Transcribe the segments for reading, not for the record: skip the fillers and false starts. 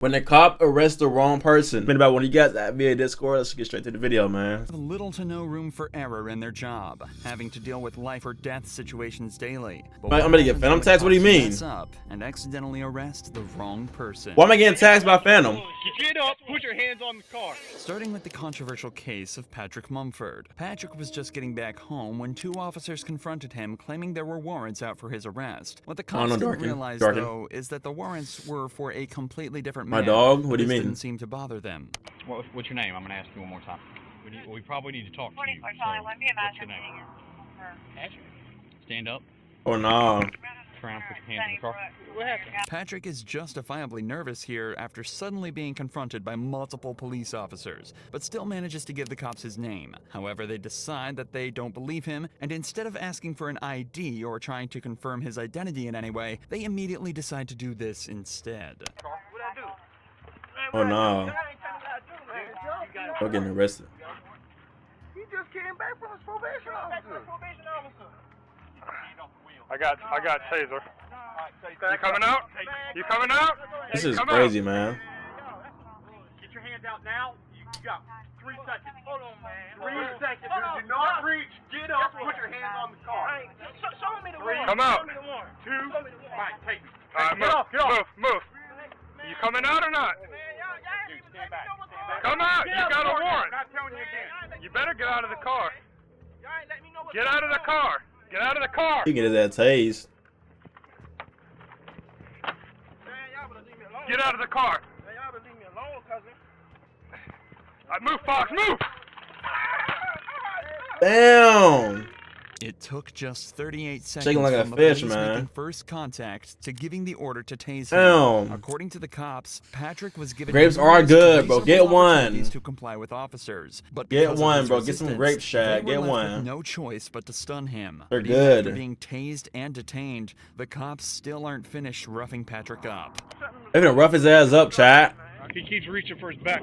When the cop arrests the wrong person. Been about when you guys at via Discord, let's get straight to the video, man. Little to no room for error in their job, having to deal with life or death situations daily. But I'm gonna get Phantom taxed? What do you mean? Mess up and accidentally arrest the wrong person. Why am I getting taxed by Phantom? Get up, put your hands on the car. Starting with the controversial case of Patrick Mumford. Patrick was just getting back home when two officers confronted him, claiming there were warrants out for his arrest. What the cops didn't realize, though, is that the warrants were for a completely different man. My dog? What do you mean? Didn't seem to bother them. What's your name? I'm going to ask you one more time. We probably need to talk to you. So, what's your name? Patrick. Stand up. Oh, no. Turn around, put your hands in the car. What happened? Patrick is justifiably nervous here after suddenly being confronted by multiple police officers, but still manages to give the cops his name. However, they decide that they don't believe him, and instead of asking for an ID or trying to confirm his identity in any way, they immediately decide to do this instead. Oh, no. We're getting arrested. He just came back from his probation officer. I got taser. You coming out? You coming out? This is crazy, man. Get your hands out now. You got 3 seconds. Hold on, man. 3 seconds. Do not reach. Get up. Put your hands on the car. Show me the warrant. Come out. 2. Right, take me. All right, move. You coming out or not? Dude, stand back. Come out. You got a warrant. I'm not telling you again. You better get out of the car. Get out of the car. Get out of the car. You get his ass tased. Get out of the car. Y'all leave me alone, cousin. Move, Fox, move. Damn. It took just 38 seconds Shaking like a from the fish, police man. making first contact to giving the order to tase Damn. him. According to the cops, Patrick was given Grapes are good, bro. Get one. to comply with officers, but Get because of one, his bro. Get some resistance, grape shag. they were Get left with one. no choice but to stun him. They're But even after good. being tased and detained, the cops still aren't finished roughing Patrick up. They're gonna rough his ass up, chat. He keeps reaching for his back.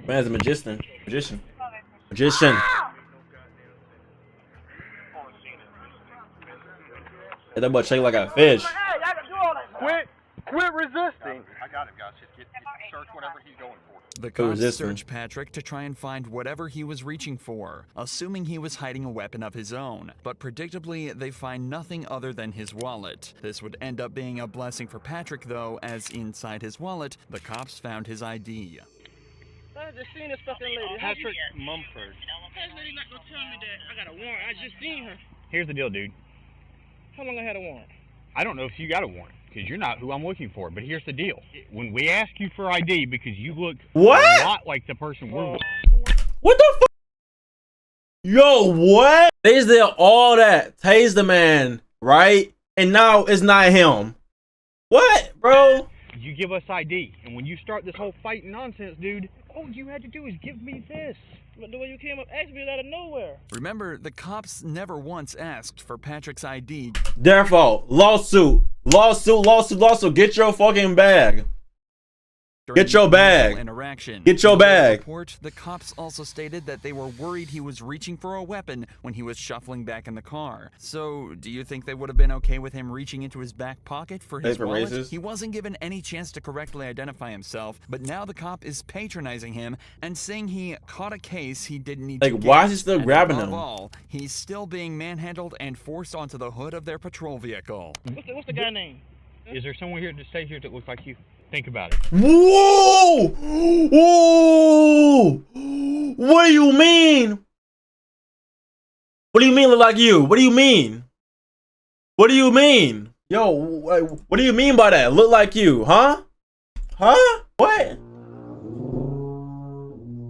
Man's a magician. Magician. That boy shake like a fish. Quit resisting. I got him, guys. Just get search whatever he's going for. The cops resisting. searched Patrick to try and find whatever he was reaching for, assuming he was hiding a weapon of his own. But predictably, they find nothing other than his wallet. This would end up being a blessing for Patrick, though, as inside his wallet, the cops found his ID. I just seen this fucking lady. Patrick Mumford. This lady not gonna tell me that I got a warrant. I just seen her. Here's the deal, dude. How long I had a warrant? I don't know if you got a warrant, because you're not who I'm looking for. But here's the deal. When we ask you for ID, because you look a lot like the person we're looking for. What the fuck? Yo, what? They just did all that. Tase the man, right? And now it's not him. What, bro? You give us ID, and when you start this whole fighting nonsense, dude, all you had to do is give me this. But the way you came up, asked me out of nowhere. Remember, the cops never once asked for Patrick's ID. Their fault. Lawsuit. Get your fucking bag. Get your bag. Interaction. Get your In the bag. report, the cops also stated that they were worried he was reaching for a weapon when he was shuffling back in the car. So, do you think they would have been okay with him reaching into his back pocket for his Paper wallet? racist. He wasn't given any chance to correctly identify himself, but now the cop is patronizing him and saying he caught a case he didn't need to Like, get. why is he still And grabbing above him? all, he's still being manhandled and forced onto the hood of their patrol vehicle. What's the guy name? Is there someone here to stay here that looks like you? Think about it. Whoa! Whoa! What do you mean? What do you mean look like you? What do you mean? What do you mean? Yo, what do you mean by that? Look like you, huh? Huh? What?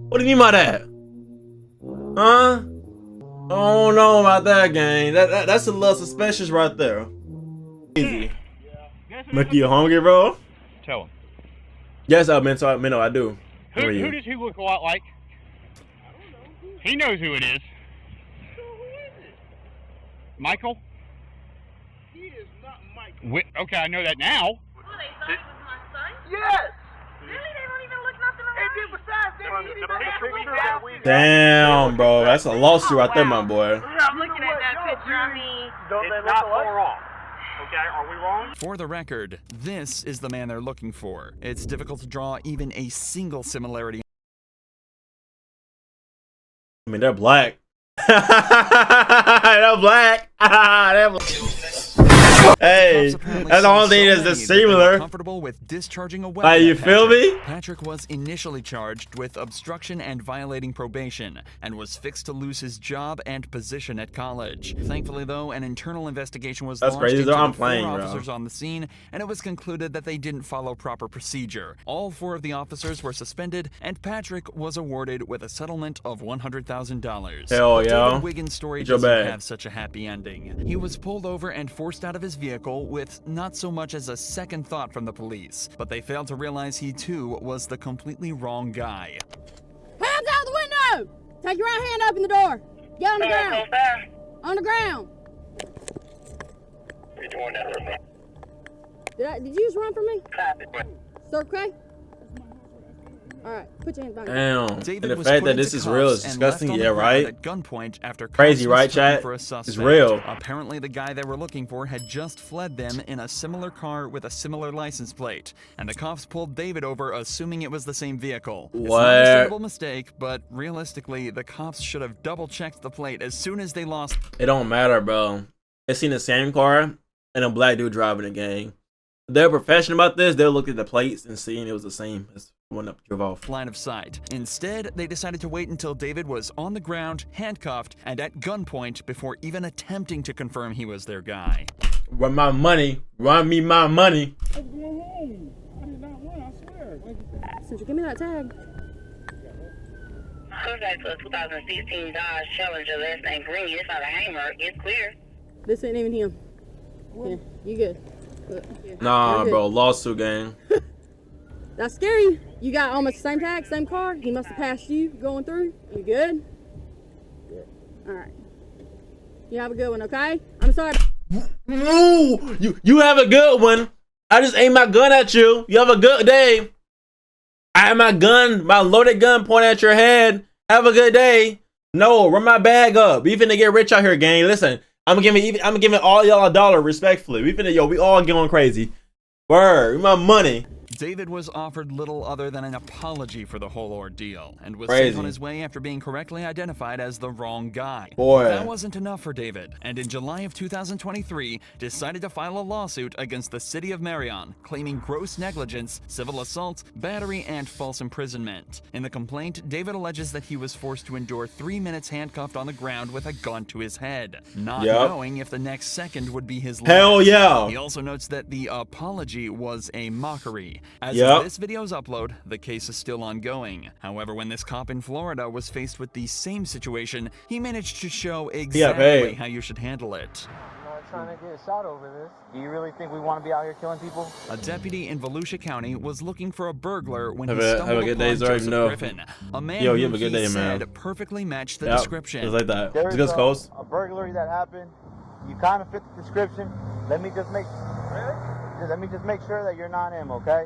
What do you mean by that? Huh? I don't know about that, gang. That's a little suspicious right there. Easy. Mickey, you hungry, bro? Tell him. Yes, Minto, I do. Who does he look a lot like? He knows who it is. So who is it? Michael? He is not Michael. Okay, I know that now. Well, they thought he was my son? Yes! Really? They don't even look nothing And then alike? besides, they didn't even have to look that way. Damn, bro, that's a lawsuit right there, my boy. I'm looking at that picture. I mean, Don't they It's look not alike? far off. Okay, are we wrong? For the record, this is the man they're looking for. It's difficult to draw even a single similarity. I mean, they're black. They're black. They're black. Hey, that's the only thing that's similar. Comfortable with discharging a weapon. Like, you feel me? Patrick was initially charged with obstruction and violating probation, and was fixed to lose his job and position at college. Thankfully, though, an internal investigation was launched crazy. into I'm the playing, 4 bro. officers on the scene, and it was concluded that they didn't follow proper procedure. All 4 of the officers were suspended, and Patrick was awarded with a settlement of $100,000. Hell But yeah. David Wiggins' story Get your doesn't bag. have such a happy ending. He was pulled over and forced out of his vehicle with not so much as a second thought from the police, but they failed to realize he too was the completely wrong guy. Hands out the window! Take your right hand up in the door. Get on the ground. On the ground. You're doing that, Did you just run from me? Sir, okay? All right, put your hands down. Damn. David And the was fact put that into this is real is cuffs and left disgusting. on the Yeah, ground right? At gunpoint after Crazy, cops right, mistook him chat? for a It's suspect. real. Apparently, the guy they were looking for had just fled them in a similar car with a similar license plate, and the cops pulled David over, assuming it was the same vehicle. It's not a What? understandable mistake, but realistically, the cops should have double-checked the plate as soon as they lost. It don't matter, bro. They seen the same car and a black dude driving the gang. If they're professional about this, they'll look at the plates and seeing it was the same as the one that drove off. Line of sight. Instead, they decided to wait until David was on the ground, handcuffed, and at gunpoint before even attempting to confirm he was their guy. Run my money. Run me my money. Since you give me that tag. Comes back to a 2016 Dodge Challenger, last name Green. It's not a hanger. It's clear. This ain't even him. Yeah, you good. Yeah. Nah, You're good. bro. Lawsuit gang. That's scary. You got almost the same tag, same car. He must have passed you going through. You good? Good. All right. You have a good one, okay? I'm sorry. Ooh, you have a good one. I just aimed my gun at you. You have a good day. I have my loaded gun pointed at your head. Have a good day. No, run my bag up. We finna get rich out here, gang. Listen, I'm giving all y'all $1 respectfully. We all going crazy. Word, my money. David was offered little other than an apology for the whole ordeal, and was Crazy. sent on his way after being correctly identified as the wrong guy. Boy. That wasn't enough for David, and in July of 2023, decided to file a lawsuit against the city of Marion, claiming gross negligence, civil assault, battery, and false imprisonment. In the complaint, David alleges that he was forced to endure 3 minutes handcuffed on the ground with a gun to his head, not Yep. knowing if the next second would be his last. Hell yeah. He also notes that the apology was a mockery. As Yep. of this video's upload, the case is still ongoing. However, when this cop in Florida was faced with the same situation, he managed to show exactly paid. how you should handle it. I'm not trying to get shot over this. Do you really think we want to be out here killing people? A deputy in Volusia County was looking for a burglar when Have he a stumbled good day, upon Zars. Joseph No. Griffin, a man Yo, you who have a good he day, man. said perfectly matched the Yep, description. just like that. There's It's good, Coast. a burglary that happened. You kind of fit the description. Let me just make sure that you're not him, okay?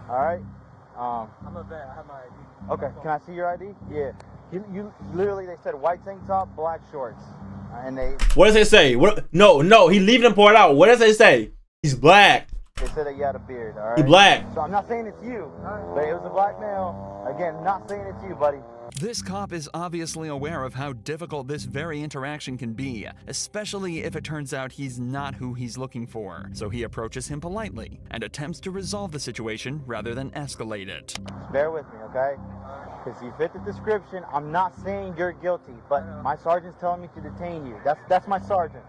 All right. I'm a vet. I have my ID. Okay. Can I see your ID? Yeah. You literally, they said white tank top, black shorts, and they What does it say? What? No. He leaving them poured out. What does it say? He's black. said that you had a beard. All right. He black. So I'm not saying it's you, but it was a black male. Again, not saying it's you, buddy. This cop is obviously aware of how difficult this very interaction can be, especially if it turns out he's not who he's looking for. So he approaches him politely and attempts to resolve the situation rather than escalate it. Just bear with me, okay? Because you fit the description. I'm not saying you're guilty, but my sergeant's telling me to detain you. That's my sergeant.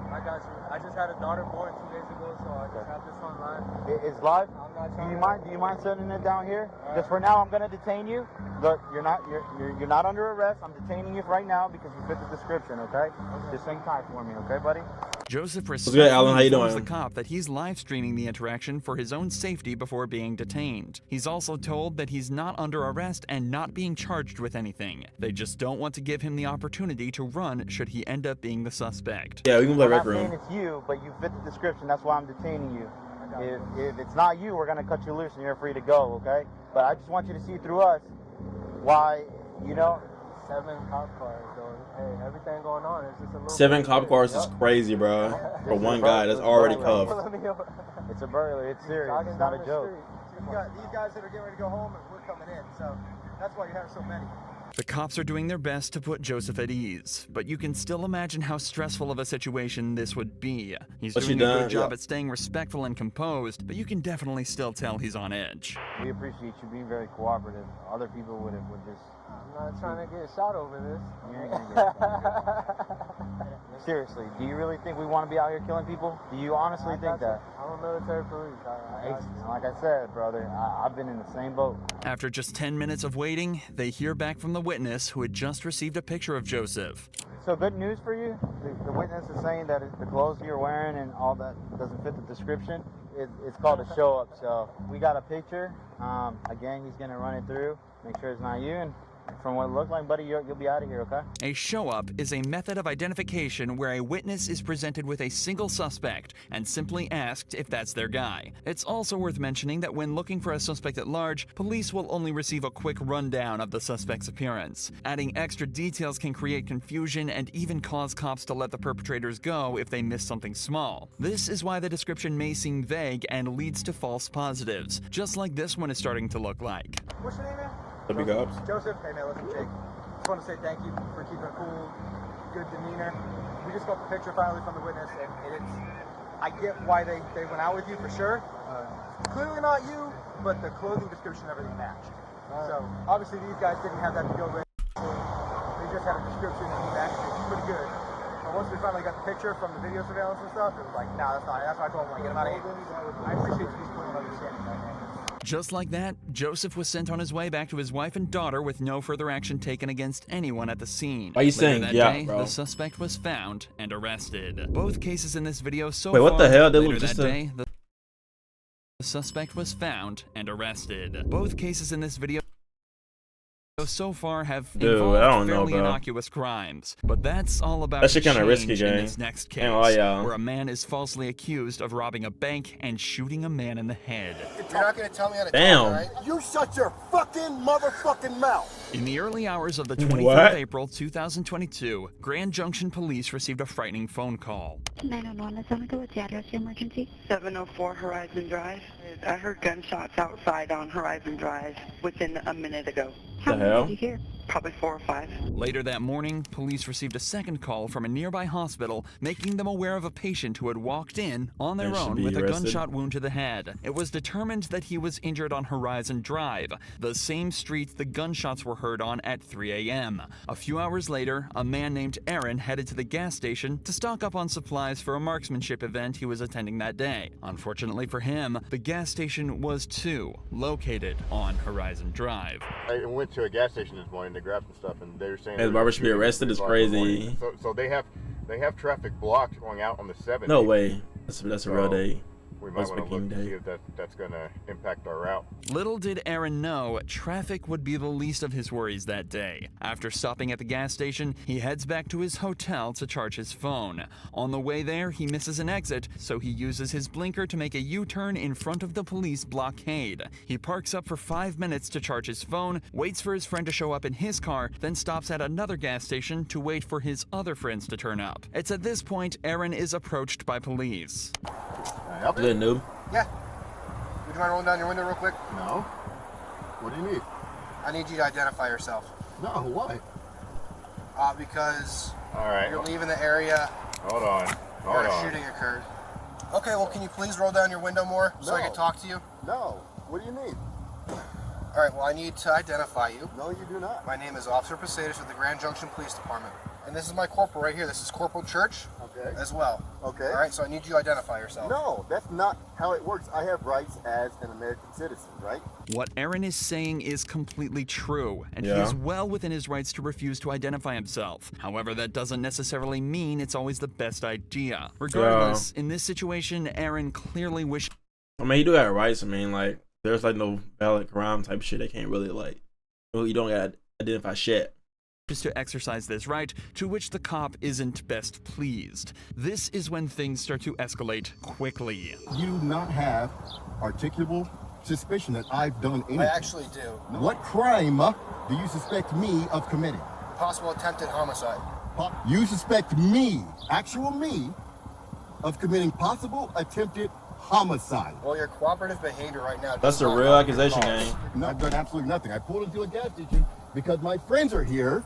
I got you. I just had a daughter born 2 days ago, so I just have this online. It's live. I'm not trying Do you mind setting it down here? Just for now, I'm gonna detain you. Look, you're not under arrest. I'm detaining you right now because you fit the description, okay? Just hang tight for me, okay, buddy? Joseph good, respectfully Alan? How you informs doing? the cop that he's live streaming the interaction for his own safety before being detained. He's also told that he's not under arrest and not being charged with anything. They just don't want to give him the opportunity to run should he end up being the suspect. Yeah, we can play I'm Rec not saying Room. it's you, but you fit the description. That's why I'm detaining you. If it's not you, we're gonna cut you loose and you're free to go, okay? But I just want you to see through us why, 7 cop cars, though. Hey, everything going on is just a little 7 cop cars is crazy, bro. For one guy that's already cuffed. It's a burglary. It's serious. It's not a joke. You got these guys that are getting ready to go home, and we're coming in. So that's why you have so many. The cops are doing their best to put Joseph at ease, but you can still imagine how stressful of a situation this would be. He's doing a good job at staying respectful and composed, but you can definitely still tell he's on edge. We appreciate you being very cooperative. Other people would just... I'm not trying to get shot over this. You ain't gonna get shot. Seriously, do you really think we want to be out here killing people? Do you honestly think that? I'm a military police. Like I said, brother, I've been in the same boat. After just 10 minutes of waiting, they hear back from the witness who had just received a picture of Joseph. So good news for you. The witness is saying that the clothes you're wearing and all that doesn't fit the description. It's called a show up. So we got a picture. Again, he's gonna run it through, make sure it's not you, and from what it looked like, buddy, you'll be out of here, okay? A show-up is a method of identification where a witness is presented with a single suspect and simply asked if that's their guy. It's also worth mentioning that when looking for a suspect at large, police will only receive a quick rundown of the suspect's appearance. Adding extra details can create confusion and even cause cops to let the perpetrators go if they miss something small. This is why the description may seem vague and leads to false positives, just like this one is starting to look like. What's your name, man? Joseph. Hey man, listen, Jake. Just want to say thank you for keeping a cool, good demeanor. We just got the picture finally from the witness, and it's. I get why they went out with you for sure. Clearly not you, but the clothing description, everything matched. So obviously these guys didn't have that to go with. So they just had a description and he matched it pretty good. But once we finally got the picture from the video surveillance and stuff, it was like, nah, that's not it. That's why I told him, like, get him out of here. I appreciate you just putting understanding that, man. Just like that, Joseph was sent on his way back to his wife and daughter with no further action taken against anyone at the scene. Why are you saying day, bro? The suspect was found and arrested. Both cases in this video so Wait, far. what the hell? They Later look just that day, the suspect was found and arrested. Both cases in this video so far have involved fairly innocuous crimes, but that's all about that shit kind of risky, in gang. this next case, where a man is falsely accused of robbing a bank and shooting a man in the head. You're not gonna tell me how to talk, right? You shut your fucking motherfucking mouth! In the early hours of the 23rd of April 2022, Grand Junction Police received a frightening phone call. 911, what's the address of your emergency? 704 Horizon Drive. I heard gunshots outside on Horizon Drive within a minute ago. How many did you hear? Probably 4 or 5. Later that morning, police received a second call from a nearby hospital, making them aware of a patient who had walked in on their own with a gunshot wound to the head. It was determined that he was injured on Horizon Drive, the same street the gunshots were heard on at 3 a.m. A few hours later, a man named Aaron headed to the gas station to stock up on supplies for a marksmanship event he was attending that day. Unfortunately for him, the gas station was too located on Horizon Drive. I went to a gas station this morning to grab some stuff, and they were saying the barber should be arrested. Is crazy. So they have traffic blocked going out on the 7th. No way. That's a real day. We might want to look to see if that's going to impact our route. Little did Aaron know, traffic would be the least of his worries that day. After stopping at the gas station, he heads back to his hotel to charge his phone. On the way there, he misses an exit, so he uses his blinker to make a U-turn in front of the police blockade. He parks up for 5 minutes to charge his phone, waits for his friend to show up in his car, then stops at another gas station to wait for his other friends to turn up. It's at this point Aaron is approached by police. Good noob. Yeah. Would you mind rolling down your window real quick? No. What do you need? I need you to identify yourself. No, why? Because Alright. You're leaving the area. Hold on. Where a shooting occurred. Okay, well, can you please roll down your window more so I can talk to you? No. What do you need? Alright, well, I need to identify you. No, you do not. My name is Officer Posadas with the Grand Junction Police Department. And this is my corporal right here. This is Corporal Church as well. Okay. Alright, so I need you to identify yourself. No, that's not how it works. I have rights as an American citizen, right? What Aaron is saying is completely true, and he is well within his rights to refuse to identify himself. However, that doesn't necessarily mean it's always the best idea. Regardless, in this situation, Aaron clearly wished... I mean, you do have rights. I mean, like, there's like no valid crime type shit. They can't really, like, you don't gotta identify shit. To exercise this right, to which the cop isn't best pleased. This is when things start to escalate quickly. You do not have articulable suspicion that I've done anything. I actually do. What crime do you suspect me of committing? Possible attempted homicide. You suspect me, actual me, of committing possible attempted homicide. Well, your cooperative behavior right now. That's a real accusation, gang. No, I've done absolutely nothing. I pulled into a gas station because my friends are here.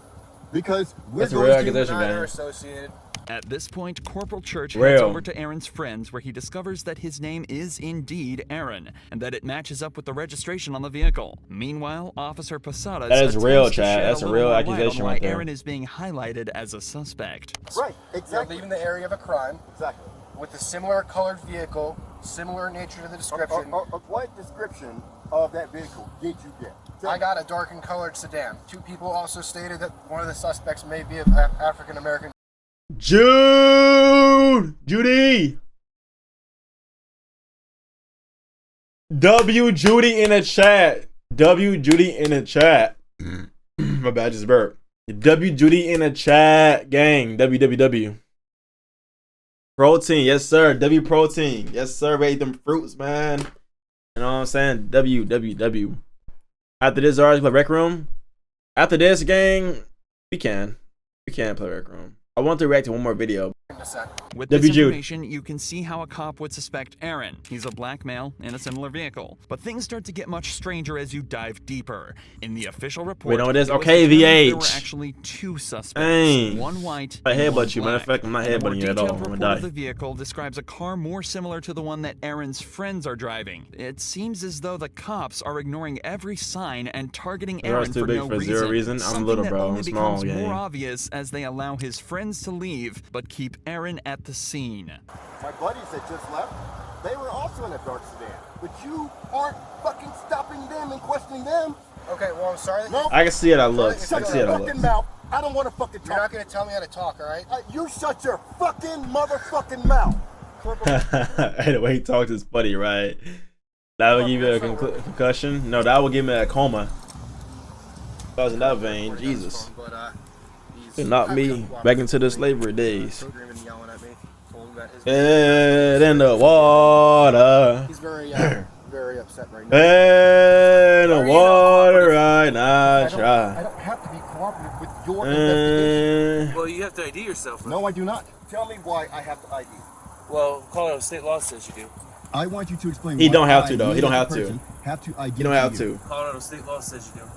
Because we're That's a real accusation, are gang. associated. At this point, Corporal Church Real. heads over to Aaron's friends, where he discovers that his name is indeed Aaron, and that it matches up with the registration on the vehicle. Meanwhile, Officer Posada That is attempts real, to Chad. shed That's a little real more light accusation on why right there. Aaron is being highlighted as a suspect. Right, exactly. You're leaving the area of a crime. Exactly. With a similar colored vehicle, similar nature to the description. What description of that vehicle did you get? I got a dark and colored sedan. 2 people also stated that one of the suspects may be of African American. Judy. W Judy in the chat. W Judy in the chat. My bad, I just burped. W Judy in the chat, gang. WWW. Protein, yes sir. W protein, yes sir. We ate them fruits, man. You know what I'm saying? WWW. After this, Zars play Rec Room. After this, gang, we can play Rec Room. I want to react to one more video. With this information, you can see how a cop would suspect Aaron. He's a black male in a similar vehicle. But things start to get much stranger as you dive deeper. In the official report, Wait, no, it is. was Okay, determined VH. there were actually 2 suspects. Dang. One white I and one headbutt you. Matter of black. fact, I'm not And a more headbutting you at all. detailed I'm gonna report of die. the vehicle describes a car more similar to the one that Aaron's friends are driving. It seems as though the cops are ignoring every sign and targeting Zars Aaron too for big no for reason. zero reason. I'm Something little, that bro. only I'm small, becomes gang. more obvious as they allow his friends to leave, but keep Aaron at the scene. My buddies that just left, they were also in a dark sedan. But you aren't fucking stopping them and questioning them. Okay, well, I'm sorry. No. I can see it. I look. I Shut can see it. your I fucking look. mouth. I don't want to fucking talk. You're not going to tell me how to talk, all right? You shut your fucking motherfucking mouth. Hey, the way he talks is funny, right? That would give you a concussion. No, that would give me a coma. If I was in that vein, Jesus. It knocked me back into the slavery days. Head in the water. He's very upset right now. Head in the water right now. I don't have to be cooperative with your investigation. Well, you have to ID yourself. No, I do not. Tell me why I have to ID. Well, Colorado state law says you do. I want you to explain. He why don't have I, to though. you He don't as a have to. person, Have to ID. You don't have to. Colorado state law says you do.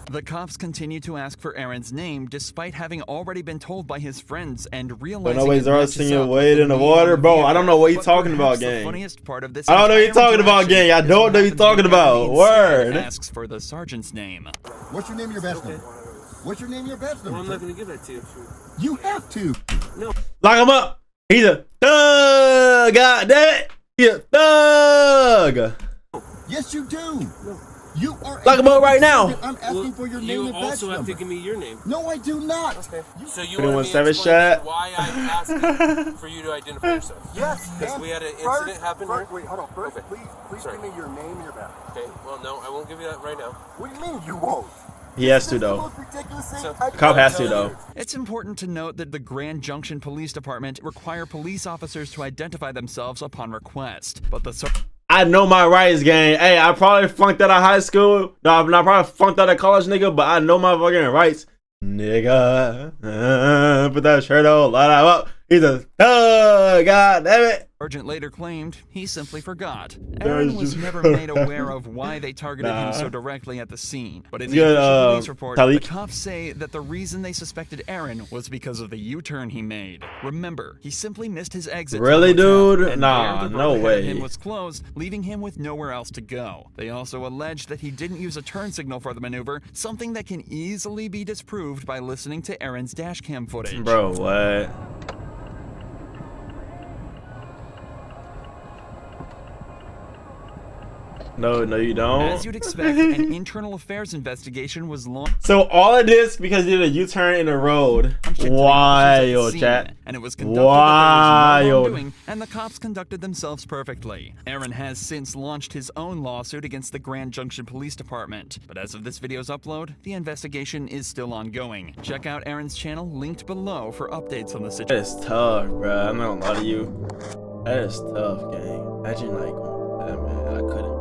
The cops continue to ask for Aaron's name despite having already been told by his friends and realizing But no way, it Zars matches singing up "Wade with in the name water," of bro. vehicle. I don't know what you But talking about, perhaps gang. The funniest part of this I don't know what you entire talking about, interaction gang. I is don't what know what you happens when talking about. Aaron Word. instead asks for the sergeant's name. What's your name? Your badge number. What's your name? Your badge number. Well, I'm not going to give that to you. You have to. No. Lock him up. He's a thug. God damn it. He's a thug. Yes, you do. You are. Lock him up right now. I'm asking for your name You and badge also have number. to give me your name. No, I do not. Okay. So you Anyone want me to savage explain chat? why I'm asking for you to identify yourself? Yes. Because and we had an first- incident happen first- here. Wait, hold on. First, Okay. please Sorry. give me your name and your badge. Okay. Well, no, I won't give you that right now. What do you mean you won't? He has to This is the though. most ridiculous thing So- I've Cop ever has to done. though. It's important to note that the Grand Junction Police Department require police officers to identify themselves upon request, but the I know my rights, gang. Hey, I probably flunked out of high school. No, I probably flunked out of college, nigga. But I know my fucking rights, nigga. Put that shirt on, light him up. He's a thug. God damn it. sergeant later claimed he simply forgot. That Aaron was was just- never made aware of why they targeted him Nah. so directly at the scene. But in the Good, official police report, Talik. the cops say that the reason they suspected Aaron was because of the U-turn he made. Remember, he simply missed his exit. to the Really, hotel, dude? and Nah, there the no road ahead of way. him was closed, leaving him with nowhere else to go. They also alleged that he didn't use a turn signal for the maneuver, something that can easily be disproved by listening to Aaron's dashcam footage. Bro, what? No, you don't. As you'd expect, an internal affairs investigation was launched. So all of this because he did a U-turn in the road. Wild, chat. And it was conducted that there was no Wild. wrongdoing, and the cops conducted themselves perfectly. Aaron has since launched his own lawsuit against the Grand Junction Police Department. But as of this video's upload, the investigation is still ongoing. Check out Aaron's channel linked below for updates on the That situation. is tough, bro. I'm not gonna lie to you. That is tough, gang. Imagine like, going through that, man. I couldn't.